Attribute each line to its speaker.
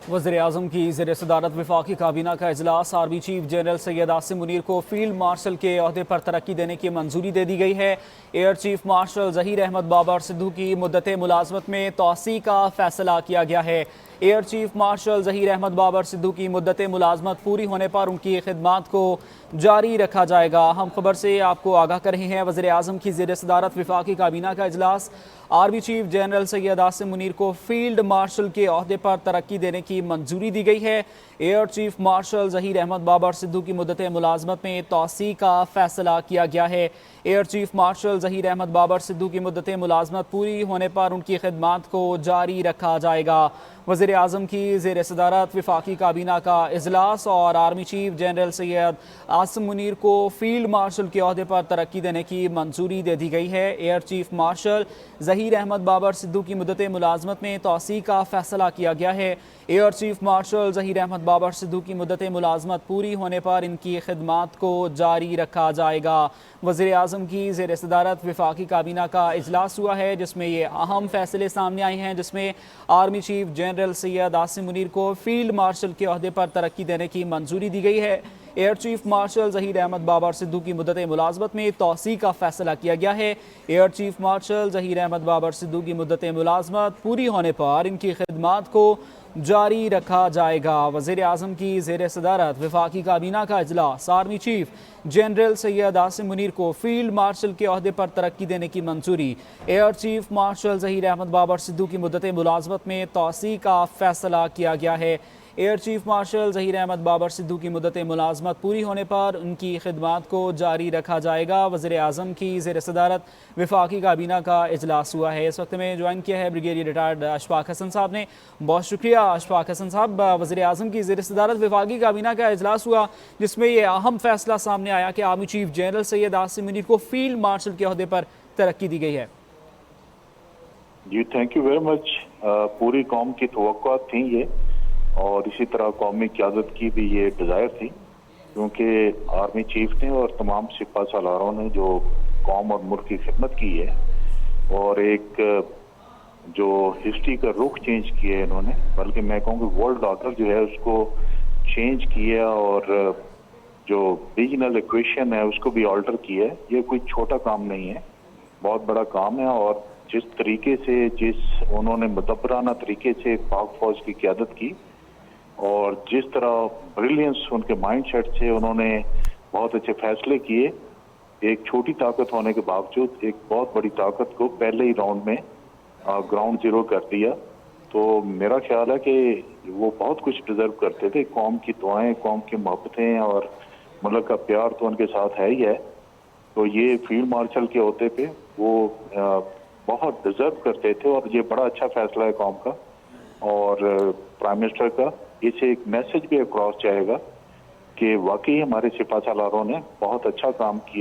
Speaker 1: वज़ीर-ए-आज़म की ज़ेर सदारत वफाकी काबीना का इजलास। Army chief general Syed Asim Munir को फील्ड मार्शल के अहदे पर तरक्की देने की मंजूरी दे दी गई है। Air chief marshal Zaheer Ahmad Babar Sidhu की मुद्दत मुलाजमत में तोसी का फैसला किया गया है। Air chief marshal Zaheer Ahmad Babar Sidhu की मुद्दत मुलाजमत पूरी होने पर उनकी खिदमात को जारी रखा जाएगा। हम खबर से आपको आगाह कर रहे हैं। वज़ीर-ए-आज़म की ज़ेर सदारत वफाकी काबीना का इजलास। Army chief general Syed Asim Munir को फील्ड मार्शल के अहदे पर तरक्की देने की मंजूरी दी गई है। Air chief marshal Zaheer Ahmad Babar Sidhu की मुद्दत मुलाजमत में तोसी का फैसला किया गया है। Air chief marshal Zaheer Ahmad Babar Sidhu की मुद्दत मुलाजमत पूरी होने पर उनकी खिदमात को जारी रखा जाएगा। वज़ीर-ए-आज़म की ज़ेर सदारत वफाकी काबीना का इजलास और army chief general Syed Asim Munir को फील्ड मार्शल के अहदे पर तरक्की देने की मंजूरी दे दी गई है। Air chief marshal Zaheer Ahmad Babar Sidhu की मुद्दत मुलाजमत में तोसी का फैसला किया गया है। Air chief marshal Zaheer Ahmad Babar Sidhu की मुद्दत मुलाजमत पूरी होने पर इनकी खिदमात को जारी रखा जाएगा। वज़ीर-ए-आज़म की ज़ेर सदारत वफाकी काबीना का इजलास हुआ है, जिसमें ये अहम फैसले सामने आए हैं, जिसमें army chief general Syed Asim Munir को फील्ड मार्शल के अहदे पर तरक्की देने की मंजूरी दी गई है। Air chief marshal Zaheer Ahmad Babar Sidhu की मुद्दत मुलाजमत में तोसी का फैसला किया गया है। Air chief marshal Zaheer Ahmad Babar Sidhu की मुद्दत मुलाजमत पूरी होने पर इनकी खिदमात को जारी रखा जाएगा। वज़ीर-ए-आज़म की ज़ेर सदारत वफाकी काबीना का इजलास। Army chief general Syed Asim Munir को फील्ड मार्शल के अहदे पर तरक्की देने की मंजूरी। Air chief marshal Zaheer Ahmad Babar Sidhu की मुद्दत मुलाजमत में तोसी का फैसला किया गया है। Air chief marshal Zaheer Ahmad Babar Sidhu की मुद्दत मुलाजमत पूरी होने पर उनकी खिदमात को जारी रखा जाएगा। वज़ीर-ए-आज़म की ज़ेर सदारत वफाकी काबीना का इजलास हुआ है। इस वक्त में ज्वाइन किया है ब्रिगेडियर रिटायर्ड अशफाक हसन साहब ने। बहुत शुक्रिया अशफाक हसन साहब। वज़ीर-ए-आज़म की ज़ेर सदारत वफाकी काबीना का इजलास हुआ, जिसमें ये अहम फैसला सामने आया कि army chief general Syed Asim Munir को फील्ड मार्शल के अहदे पर तरक्की दी गई है।
Speaker 2: जी थैंक यू वेरी मच। पूरी कौम की तवक्कुआत थी ये, और इसी तरह कौमी क़यादत की भी ये डिज़ायर थी, क्योंकि आर्मी चीफ ने और तमाम सिपा सालारों ने जो कौम और मुल्क की खिदमत की है और एक जो हिस्ट्री का रुख चेंज किया है इन्होंने, बल्कि मैं कहूँ कि वर्ल्ड ऑर्डर जो है उसको चेंज किया और जो रीजनल इक्वेशन है उसको भी ऑल्टर किया है। ये कोई छोटा काम नहीं है, बहुत बड़ा काम है। और जिस तरीके से उन्होंने मुदब्बराना तरीके से पाक फौज की क़यादत की और जिस तरह ब्रिलियंस उनके माइंडसेट से उन्होंने बहुत अच्छे फैसले किए, एक छोटी ताकत होने के बावजूद एक बहुत बड़ी ताकत को पहले ही राउंड में ग्राउंड जीरो कर दिया। तो मेरा ख्याल है कि वो बहुत कुछ डिजर्व करते थे। कौम की दुआएं, कौम की मोहब्बतें और मुल्क का प्यार तो उनके साथ है ही है। तो ये फील्ड मार्शल के होते पे वो बहुत डिजर्व करते थे और ये बड़ा अच्छा फैसला है कौम का और प्राइम मिनिस्टर का। इसे एक मैसेज भी अक्रॉस जाएगा कि वाकई हमारे सिपा सालारों ने बहुत अच्छा काम किया।